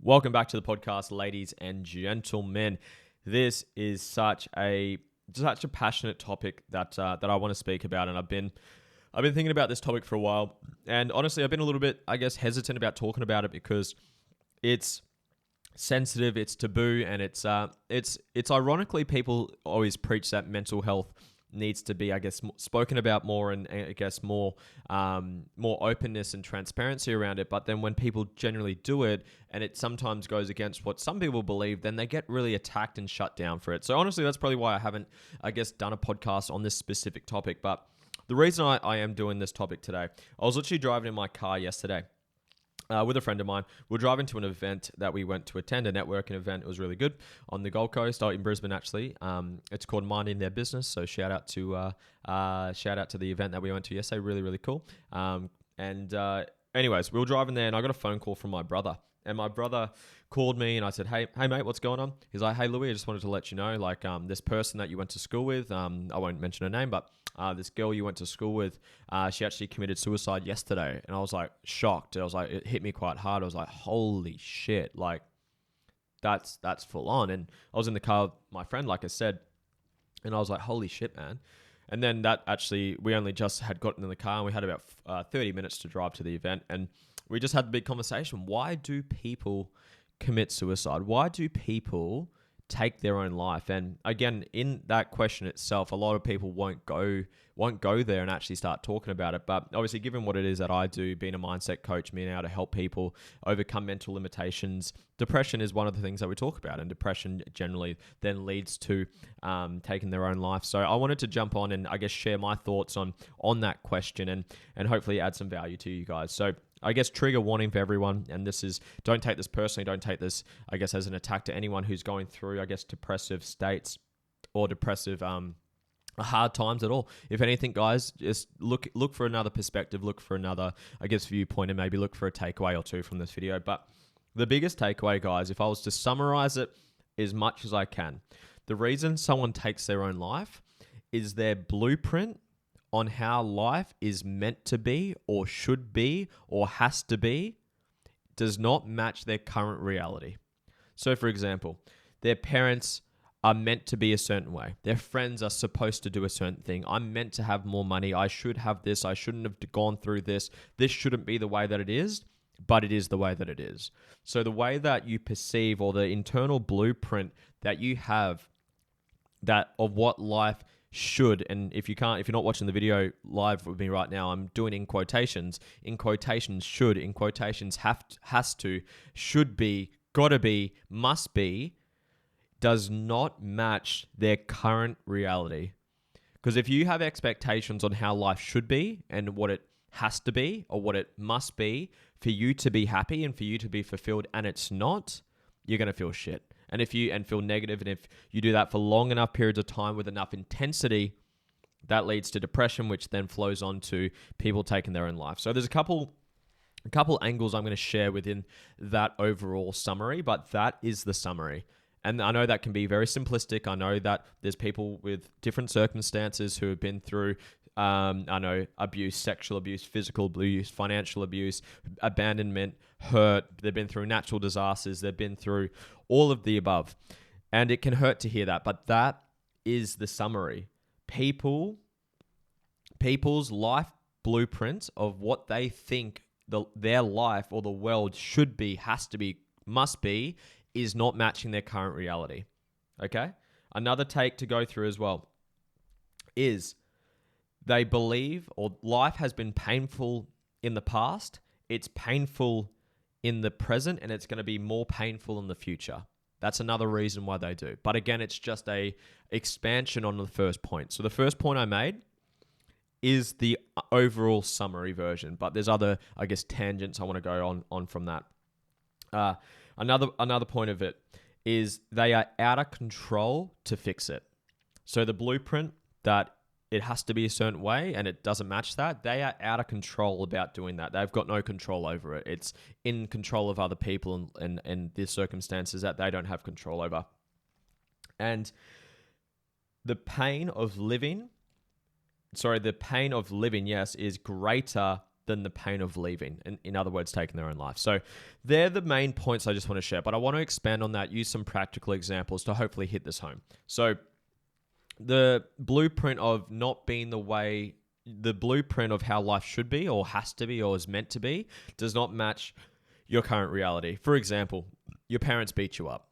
Welcome back to the podcast, ladies and gentlemen. This is such a passionate topic that I want to speak about, and I've been thinking about this topic for a while. And honestly, I've been a little bit, hesitant about talking about it because it's sensitive, it's taboo, and it's ironically people always preach that mental health needs to be, spoken about more, and more openness and transparency around it. But then when people generally do it, and it sometimes goes against what some people believe, then they get really attacked and shut down for it. So honestly, that's probably why I haven't, done a podcast on this specific topic. But the reason I am doing this topic today, I was literally driving in my car yesterday. With a friend of mine. We're driving to an event that we went to attend, a networking event. It was really good on the Gold Coast, in Brisbane actually. It's called Minding Their Business. So shout out to the event that we went to yesterday. Really, really cool. Anyways, we were driving there and I got a phone call from my brother. And my brother called me and I said, hey mate, what's going on? He's like, hey Louis, I just wanted to let you know, this person that you went to school with, I won't mention her name, but this girl you went to school with, she actually committed suicide yesterday. And I was like shocked. I was like, it hit me quite hard. I was like, holy shit, like that's full on. And I was in the car with my friend, like I said, and I was like, holy shit, man. And then we only just had gotten in the car and we had about 30 minutes to drive to the event. And we just had a big conversation. Why do people commit suicide? Why do people take their own life? And again, in that question itself, a lot of people won't go there and actually start talking about it. But obviously, given what it is that I do, being a mindset coach, being able to help people overcome mental limitations, depression is one of the things that we talk about. And depression generally then leads to taking their own life. So I wanted to jump on and share my thoughts on that question and hopefully add some value to you guys. So trigger warning for everyone, and this is, don't take this personally, don't take this, as an attack to anyone who's going through, depressive states or depressive hard times at all. If anything, guys, just look for another perspective, look for another, viewpoint, and maybe look for a takeaway or two from this video. But the biggest takeaway, guys, if I was to summarize it as much as I can, the reason someone takes their own life is their blueprint on how life is meant to be or should be or has to be does not match their current reality. So for example, their parents are meant to be a certain way. Their friends are supposed to do a certain thing. I'm meant to have more money. I should have this. I shouldn't have gone through this. This shouldn't be the way that it is, but it is the way that it is. So the way that you perceive, or the internal blueprint that you have, that of what life should, and if you're not watching the video live with me right now, I'm doing in quotations, should, in quotations has to, should be, gotta be, must be, does not match their current reality. Because if you have expectations on how life should be and what it has to be or what it must be for you to be happy and for you to be fulfilled, and it's not, you're going to feel shit. And feel negative, and if you do that for long enough periods of time with enough intensity, that leads to depression, which then flows on to people taking their own life. So there's a couple angles I'm going to share within that overall summary, but that is the summary. And I know that can be very simplistic. I know that there's people with different circumstances who have been through abuse, sexual abuse, physical abuse, financial abuse, abandonment, hurt. They've been through natural disasters. They've been through all of the above. And it can hurt to hear that, but that is the summary. People's life blueprints of what they think their life or the world should be, has to be, must be, is not matching their current reality. Okay? Another take to go through as well is they believe, or life has been painful in the past, it's painful in the present, and it's going to be more painful in the future. That's another reason why they do. But again, it's just a expansion on the first point. So the first point I made is the overall summary version, but there's other, tangents I want to go on from that. Another point of it is they are out of control to fix it. So the blueprint that it has to be a certain way and it doesn't match that, they are out of control about doing that. They've got no control over it. It's in control of other people and the circumstances that they don't have control over. And the pain of living, yes, is greater than the pain of leaving. In other words, taking their own life. So they're the main points I just want to share, but I want to expand on that, use some practical examples to hopefully hit this home. So the blueprint of not being the blueprint of how life should be or has to be or is meant to be does not match your current reality. For example, your parents beat you up.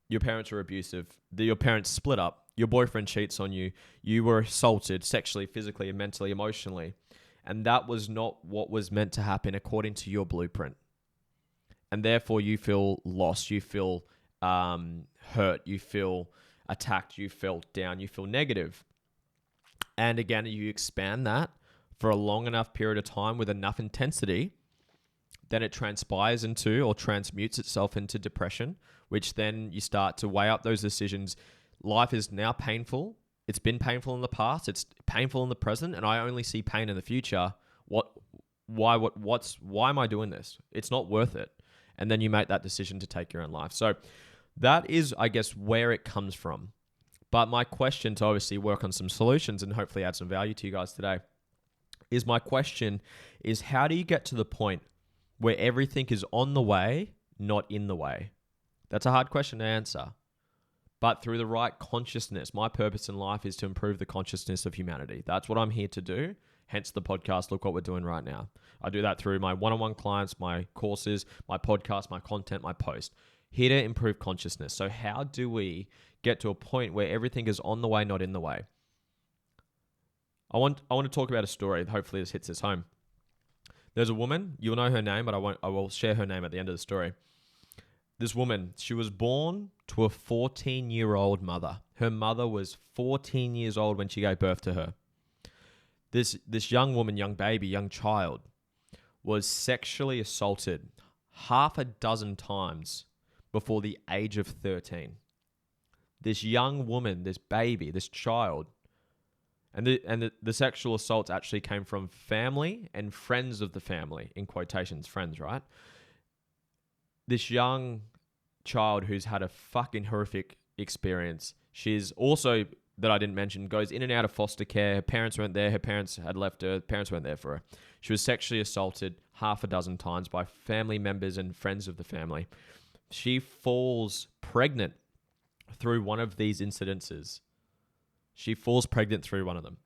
Your parents are abusive. Your parents split up. Your boyfriend cheats on you. You were assaulted sexually, physically, mentally, emotionally. And that was not what was meant to happen according to your blueprint. And therefore you feel lost. You feel hurt. You feel attacked. You feel down. You feel negative. And again, you expand that for a long enough period of time with enough intensity, then it transpires into or transmutes itself into depression, which then you start to weigh up those decisions. Life is now painful. It's been painful in the past. It's painful in the present, and I only see pain in the future. Why am I doing this? It's not worth it. And then you make that decision to take your own life. So that is, I guess, where it comes from. But my question, to obviously work on some solutions and hopefully add some value to you guys today, is how do you get to the point where everything is on the way, not in the way? That's a hard question to answer. But through the right consciousness, my purpose in life is to improve the consciousness of humanity. That's what I'm here to do. Hence the podcast. Look what we're doing right now. I do that through my one-on-one clients, my courses, my podcast, my content, my post. Here to improve consciousness. So how do we get to a point where everything is on the way, not in the way? I want to talk about a story. Hopefully this hits this home. There's a woman, you'll know her name, but I will share her name at the end of the story. This woman, she was born to a 14-year-old mother. Her mother was 14 years old when she gave birth to her. This young woman, young baby, young child, was sexually assaulted half a dozen times before the age of 13. This young woman, this baby, this child, and the sexual assaults actually came from family and friends of the family, in quotations, friends, right? This young child who's had a fucking horrific experience. She's also, that I didn't mention, goes in and out of foster care. Her parents weren't there. Her parents had left her. Her parents weren't there for her. She was sexually assaulted half a dozen times by family members and friends of the family. She falls pregnant through one of these incidences. She falls pregnant through one of them.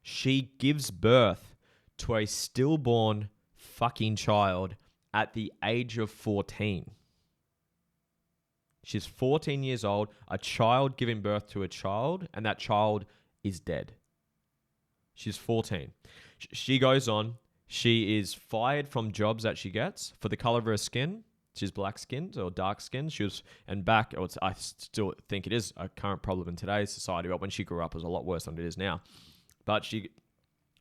She gives birth to a stillborn fucking child at the age of 14. She's 14 years old, a child giving birth to a child, and that child is dead. She's 14. She goes on. She is fired from jobs that she gets for the color of her skin. She's black-skinned or dark-skinned. I still think it is a current problem in today's society, but when she grew up, it was a lot worse than it is now. But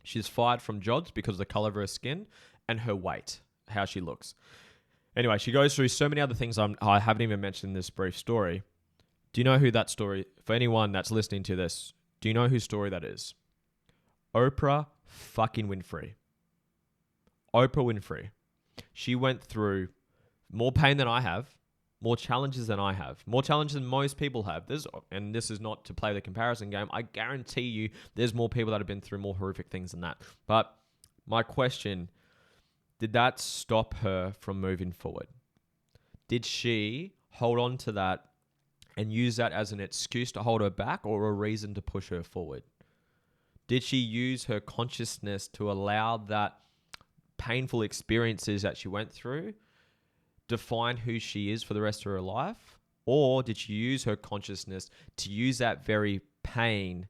she's fired from jobs because of the color of her skin and her weight, how she looks. Anyway, she goes through so many other things I haven't even mentioned in this brief story. Do you know who that story, for anyone that's listening to this, do you know whose story that is? Oprah fucking Winfrey. Oprah Winfrey. She went through more pain than I have, more challenges than I have, more challenges than most people have. And this is not to play the comparison game. I guarantee you there's more people that have been through more horrific things than that. But my question, did that stop her from moving forward? Did she hold on to that and use that as an excuse to hold her back or a reason to push her forward? Did she use her consciousness to allow that painful experiences that she went through define who she is for the rest of her life? Or did she use her consciousness to use that very pain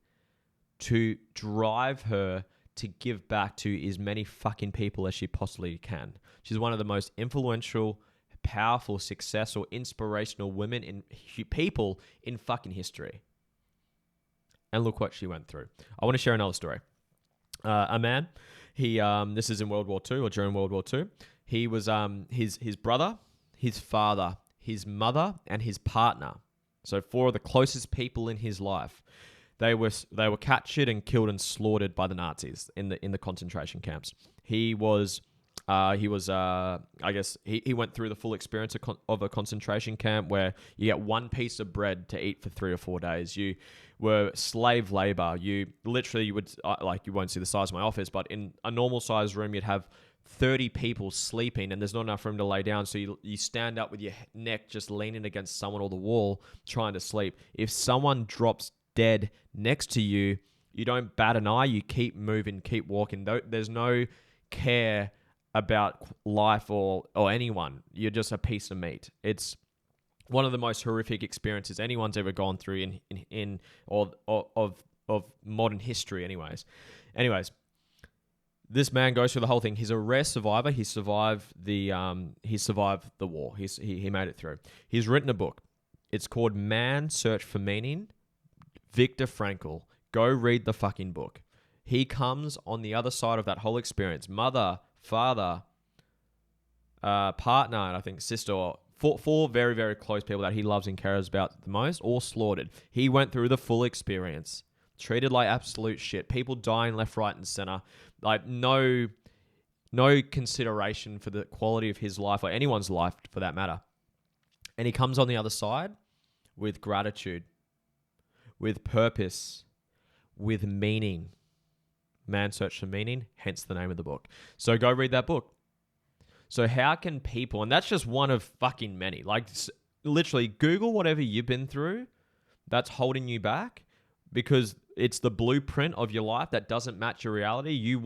to drive her to give back to as many fucking people as she possibly can? She's one of the most influential, powerful, successful, inspirational women in people in fucking history. And look what she went through. I want to share another story. A man, this is in World War II or during World War II. He was his brother, his father, his mother, and his partner. So 4 of the closest people in his life. They were captured and killed and slaughtered by the Nazis in the concentration camps. He went through the full experience of a concentration camp where you get one piece of bread to eat for 3 or 4 days. You were slave labor. You won't see the size of my office, but in a normal size room, you'd have 30 people sleeping and there's not enough room to lay down. So you stand up with your neck just leaning against someone or the wall trying to sleep. If someone drops dead next to you, you don't bat an eye. You keep moving, keep walking. There's no care about life or anyone. You're just a piece of meat. It's one of the most horrific experiences anyone's ever gone through of modern history. Anyways, this man goes through the whole thing. He's a rare survivor. He survived the war. He made it through. He's written a book. It's called Man's Search for Meaning. Viktor Frankl. Go read the fucking book. He comes on the other side of that whole experience. Mother, father, partner, and I think sister, four very, very close people that he loves and cares about the most, all slaughtered. He went through the full experience. Treated like absolute shit. People dying left, right, and center. Like no consideration for the quality of his life or anyone's life for that matter. And he comes on the other side with gratitude, with purpose, with meaning. Man's Search for Meaning, hence the name of the book. So go read that book. So how can people, and that's just one of fucking many, like literally Google whatever you've been through that's holding you back, because it's the blueprint of your life that doesn't match your reality. You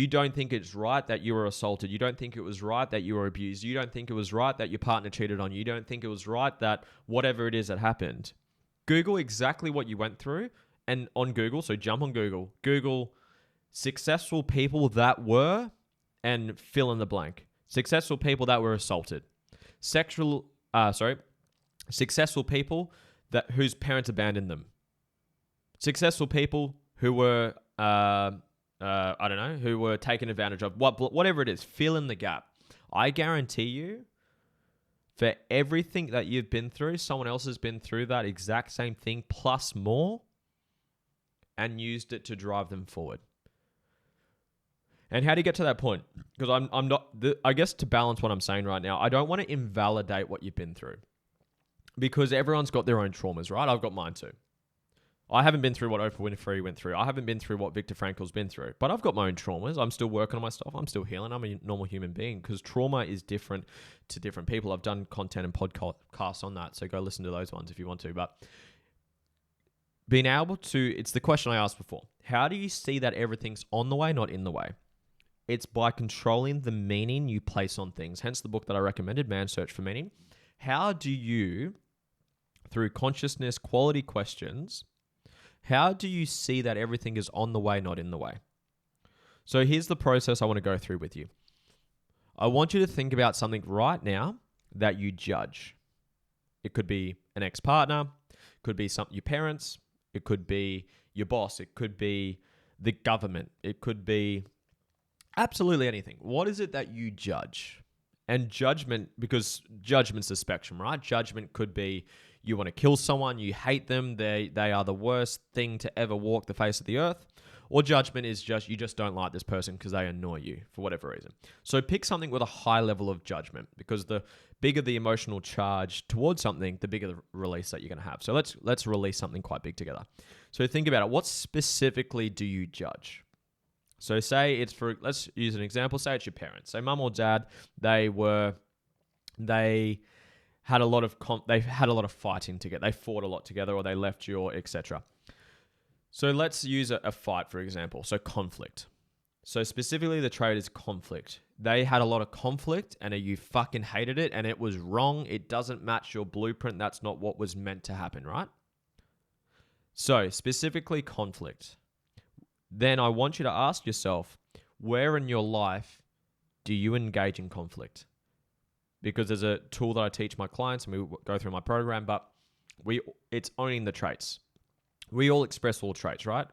don't think it's right that you were assaulted. You don't think it was right that you were abused. You don't think it was right that your partner cheated on you. You don't think it was right that whatever it is that happened. Google exactly what you went through, and on Google, so jump on Google successful people that were, and fill in the blank. Successful people that were assaulted. Successful people whose parents abandoned them. Successful people who were, who were taken advantage of. Whatever it is, fill in the gap. I guarantee you, for everything that you've been through, someone else has been through that exact same thing plus more and used it to drive them forward. And how do you get to that point? Because I'm not, I guess to balance what I'm saying right now, I don't want to invalidate what you've been through, because everyone's got their own traumas, right? I've got mine too. I haven't been through what Oprah Winfrey went through. I haven't been through what Viktor Frankl's been through, but I've got my own traumas. I'm still working on my stuff. I'm still healing. I'm a normal human being, because trauma is different to different people. I've done content and podcasts on that, so go listen to those ones if you want to. But being able to, it's the question I asked before. How do you see that everything's on the way, not in the way? It's by controlling the meaning you place on things. Hence the book that I recommended, Man's Search for Meaning. How do you, through consciousness, quality questions, how do you see that everything is on the way, not in the way? So here's the process I want to go through with you. I want you to think about something right now that you judge. It could be an ex-partner, it could be your parents, it could be your boss, it could be the government, it could be absolutely anything. What is it that you judge? And judgment, because judgment's a spectrum, right? Judgment could be you want to kill someone, you hate them, they are the worst thing to ever walk the face of the earth. Or judgment is just you just don't like this person because they annoy you for whatever reason. So pick something with a high level of judgment, because the bigger the emotional charge towards something, the bigger the release that you're going to have. So let's release something quite big together. So think about it. What specifically do you judge? So let's use an example. Say it's your parents. Say mum or dad, they had a lot of fighting together. They fought a lot together, or they left you, or etc. So let's use a fight, for example. So conflict. So specifically the trait is conflict. They had a lot of conflict and you fucking hated it and it was wrong. It doesn't match your blueprint. That's not what was meant to happen, right? So specifically conflict. Then I want you to ask yourself, where in your life do you engage in conflict? Because there's a tool that I teach my clients and we go through my program, but it's owning the traits. We all express all traits, right?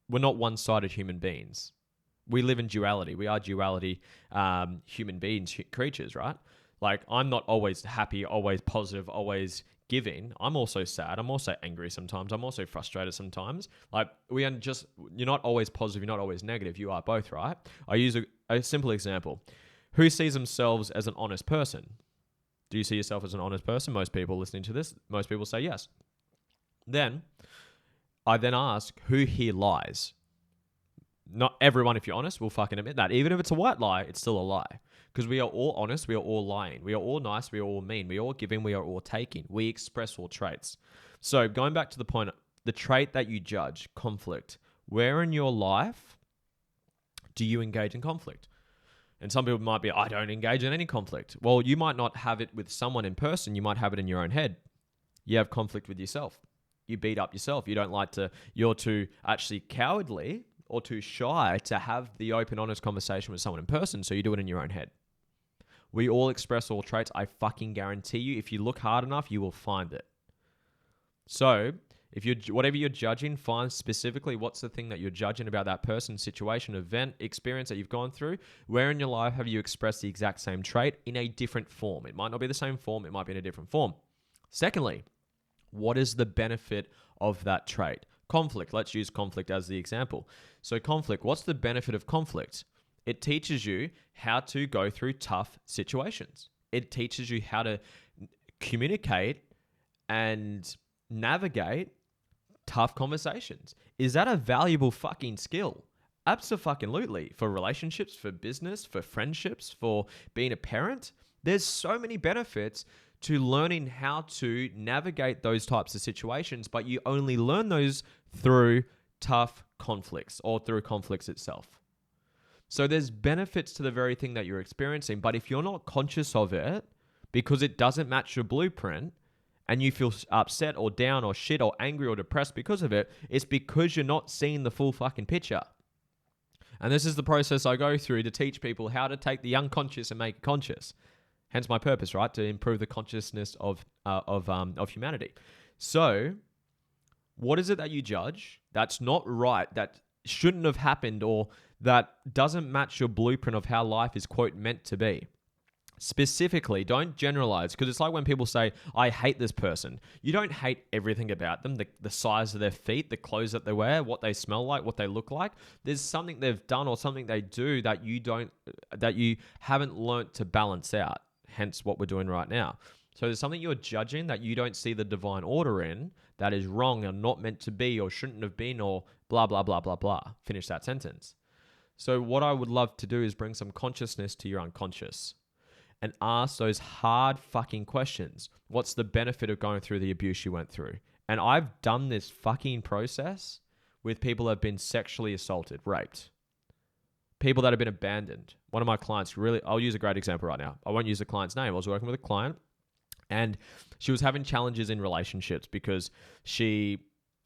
We're not one-sided human beings. We live in duality. We are duality human beings, creatures, right? Like I'm not always happy, always positive, always giving. I'm also sad. I'm also angry sometimes. I'm also frustrated sometimes. Like you're not always positive. You're not always negative. You are both, right? I use a simple example. Who sees themselves as an honest person? Do you see yourself as an honest person? Most people listening to this, most people say yes. Then I ask, who here lies? not everyone, if you're honest, will fucking admit that. Even if it's a white lie, it's still a lie. Because we are all honest, we are all lying. We are all nice, we are all mean. We are all giving, we are all taking. We express all traits. So going back to the point, the trait that you judge, conflict. Where in your life do you engage in conflict? And some people might be, I don't engage in any conflict. Well, you might not have it with someone in person. You might have it in your own head. You have conflict with yourself. You beat up yourself. You don't like to, you're too actually cowardly or too shy to have the open, honest conversation with someone in person. So you do it in your own head. We all express all traits. I fucking guarantee you, if you look hard enough, you will find it. So if you're, whatever you're judging, find specifically what's the thing that you're judging about that person, situation, event, experience that you've gone through. Where in your life have you expressed the exact same trait in a different form? It might not be the same form. It might be in a different form. Secondly, what is the benefit of that trait? Conflict. Let's use conflict as the example. So conflict, what's the benefit of conflict? It teaches you how to go through tough situations. It teaches you how to communicate and navigate tough conversations. Is that a valuable fucking skill? Abso-fucking-lutely. For relationships, for business, for friendships, for being a parent. There's so many benefits to learning how to navigate those types of situations, but you only learn those through tough conflicts or through conflicts itself. So there's benefits to the very thing that you're experiencing, but if you're not conscious of it because it doesn't match your blueprint and you feel upset or down or shit or angry or depressed because of it, it's because you're not seeing the full fucking picture. And this is the process I go through to teach people how to take the unconscious and make it conscious. Hence my purpose, right? To improve the consciousness of humanity. So what is it that you judge that's not right, that shouldn't have happened, or that doesn't match your blueprint of how life is, quote, meant to be? Specifically, don't generalize, because it's like when people say, I hate this person. You don't hate everything about them, the size of their feet, the clothes that they wear, what they smell like, what they look like. There's something they've done or something they do that you haven't learnt to balance out. Hence what we're doing right now. So there's something you're judging that you don't see the divine order in, that is wrong and not meant to be or shouldn't have been or blah, blah, blah, blah, blah. Finish that sentence. So what I would love to do is bring some consciousness to your unconscious and ask those hard fucking questions. What's the benefit of going through the abuse you went through? And I've done this fucking process with people that have been sexually assaulted, raped. People that have been abandoned. One of my clients I'll use a great example right now. I won't use the client's name. I was working with a client and she was having challenges in relationships because she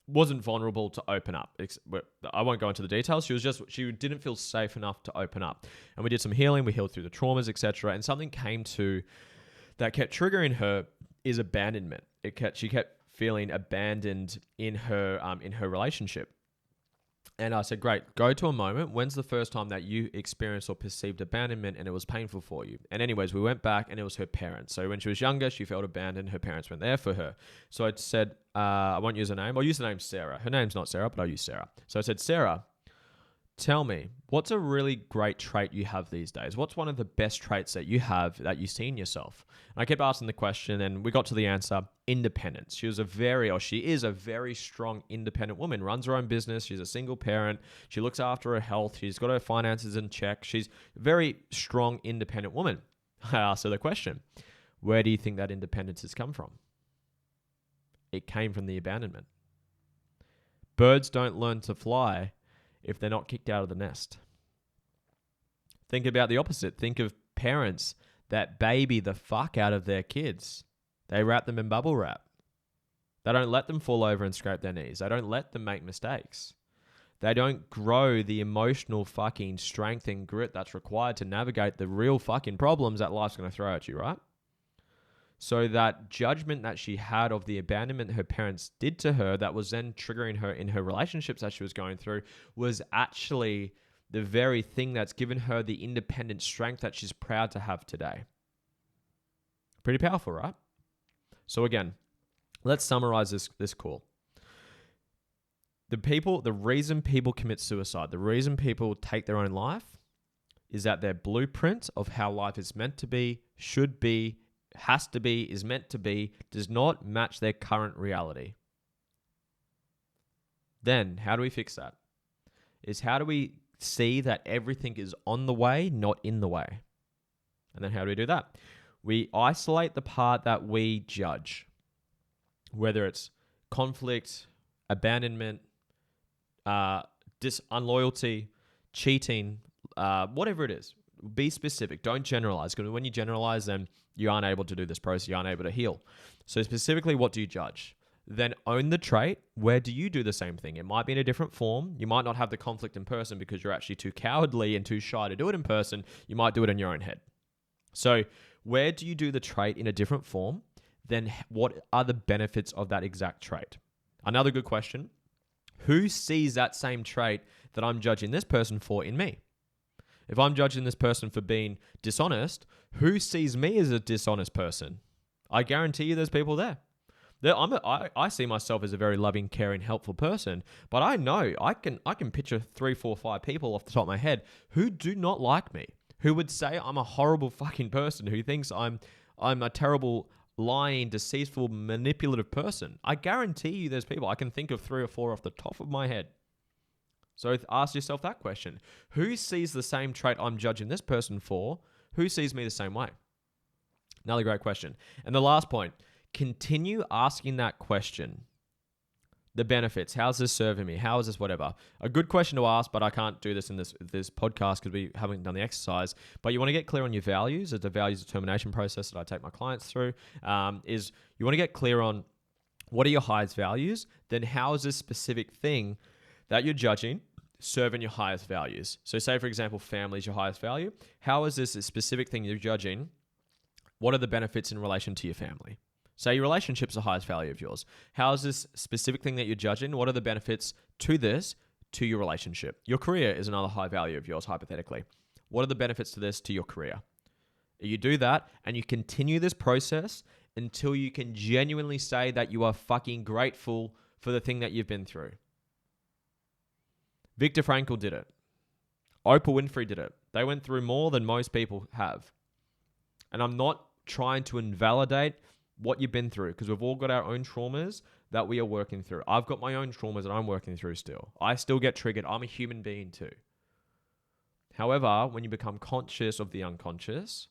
wasn't vulnerable to open up. I won't go into the details. She didn't feel safe enough to open up. And we did some healing. We healed through the traumas, etc. And something came to that kept triggering her is abandonment. She kept feeling abandoned in her relationship. And I said, great, go to a moment. When's the first time that you experienced or perceived abandonment and it was painful for you? And anyways, we went back and it was her parents. So when she was younger, she felt abandoned. Her parents weren't there for her. So I said, I won't use her name. I'll use the name Sarah. Her name's not Sarah, but I'll use Sarah. So I said, Sarah, tell me, what's a really great trait you have these days? What's one of the best traits that you have that you see in yourself? And I kept asking the question and we got to the answer, independence. She is a very strong, independent woman, runs her own business. She's a single parent. She looks after her health. She's got her finances in check. She's a very strong, independent woman. I asked her the question, where do you think that independence has come from? It came from the abandonment. Birds don't learn to fly if they're not kicked out of the nest. Think about the opposite. Think of parents that baby the fuck out of their kids. They wrap them in bubble wrap. They don't let them fall over and scrape their knees. They don't let them make mistakes. They don't grow the emotional fucking strength and grit that's required to navigate the real fucking problems that life's going to throw at you, right? So that judgment that she had of the abandonment her parents did to her that was then triggering her in her relationships that she was going through was actually the very thing that's given her the independent strength that she's proud to have today. Pretty powerful, right? So again, let's summarize this call. The reason people commit suicide, the reason people take their own life is that their blueprint of how life is meant to be, should be, has to be, is meant to be, does not match their current reality. Then, how do we fix that? Is how do we see that everything is on the way, not in the way. And then how do we do that? We isolate the part that we judge, whether it's conflict, abandonment, unloyalty, cheating, whatever it is. Be specific. Don't generalize, because when you generalize, then you aren't able to do this process. You aren't able to heal. So specifically, what do you judge? Then own the trait. Where do you do the same thing? It might be in a different form. You might not have the conflict in person because you're actually too cowardly and too shy to do it in person. You might do it in your own head. So where do you do the trait in a different form? Then what are the benefits of that exact trait? Another good question. Who sees that same trait that I'm judging this person for in me? If I'm judging this person for being dishonest, who sees me as a dishonest person? I guarantee you there's people there. I see myself as a very loving, caring, helpful person, but I know I can picture 3, 4, 5 people off the top of my head who do not like me, who would say I'm a horrible fucking person, who thinks I'm a terrible, lying, deceitful, manipulative person. I guarantee you there's people. I can think of 3 or 4 off the top of my head. So ask yourself that question. Who sees the same trait I'm judging this person for? Who sees me the same way? Another great question. And the last point, continue asking that question. The benefits. How's this serving me? How is this whatever? A good question to ask, but I can't do this in this podcast because we haven't done the exercise. But you want to get clear on your values. It's a values determination process that I take my clients through. Is you want to get clear on what are your highest values? Then how is this specific thing that you're judging serving your highest values? So say, for example, family is your highest value. How is this a specific thing you're judging? What are the benefits in relation to your family? Say your relationship's the highest value of yours. How is this specific thing that you're judging? What are the benefits to this, to your relationship? Your career is another high value of yours, hypothetically. What are the benefits to this, to your career? You do that and you continue this process until you can genuinely say that you are fucking grateful for the thing that you've been through. Viktor Frankl did it. Oprah Winfrey did it. They went through more than most people have. And I'm not trying to invalidate what you've been through, because we've all got our own traumas that we are working through. I've got my own traumas that I'm working through still. I still get triggered. I'm a human being too. However, when you become conscious of the unconscious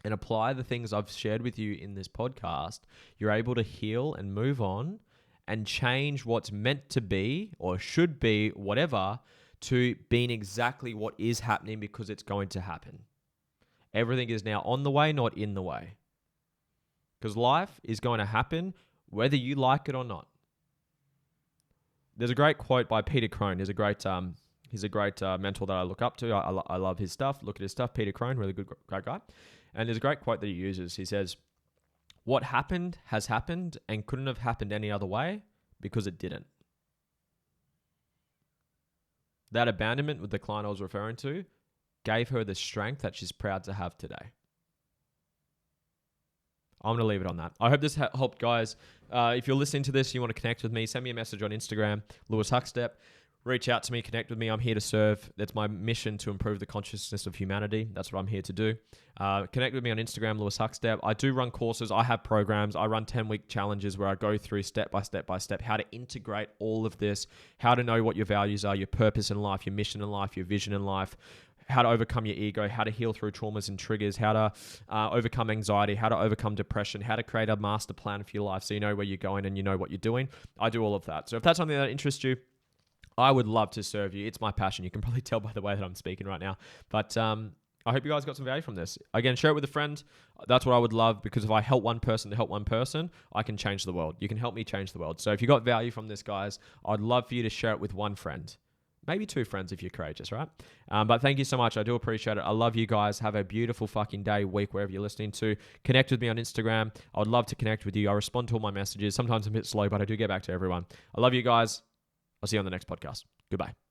and apply the things I've shared with you in this podcast, you're able to heal and move on and change what's meant to be or should be, whatever, to being exactly what is happening because it's going to happen. Everything is now on the way, not in the way. Because life is going to happen whether you like it or not. There's a great quote by Peter Crone. He's a great mentor that I look up to. I love his stuff. Look at his stuff. Peter Crone, really good, great guy. And there's a great quote that he uses. He says, "What happened has happened and couldn't have happened any other way because it didn't." That abandonment with the client I was referring to gave her the strength that she's proud to have today. I'm going to leave it on that. I hope this helped, guys. If you're listening to this, you want to connect with me, send me a message on Instagram, Lewis Huckstep. Reach out to me, connect with me. I'm here to serve. That's my mission, to improve the consciousness of humanity. That's what I'm here to do. Connect with me on Instagram, Lewis Huckstep. I do run courses. I have programs. I run 10-week challenges where I go through step by step how to integrate all of this, how to know what your values are, your purpose in life, your mission in life, your vision in life, how to overcome your ego, how to heal through traumas and triggers, how to overcome anxiety, how to overcome depression, how to create a master plan for your life so you know where you're going and you know what you're doing. I do all of that. So if that's something that interests you, I would love to serve you. It's my passion. You can probably tell by the way that I'm speaking right now. But I hope you guys got some value from this. Again, share it with a friend. That's what I would love, because if I help one person to help one person, I can change the world. You can help me change the world. So if you got value from this, guys, I'd love for you to share it with one friend. Maybe 2 friends if you're courageous, right? But thank you so much. I do appreciate it. I love you guys. Have a beautiful fucking day, week, wherever you're listening to. Connect with me on Instagram. I would love to connect with you. I respond to all my messages. Sometimes I'm a bit slow, but I do get back to everyone. I love you guys. I'll see you on the next podcast. Goodbye.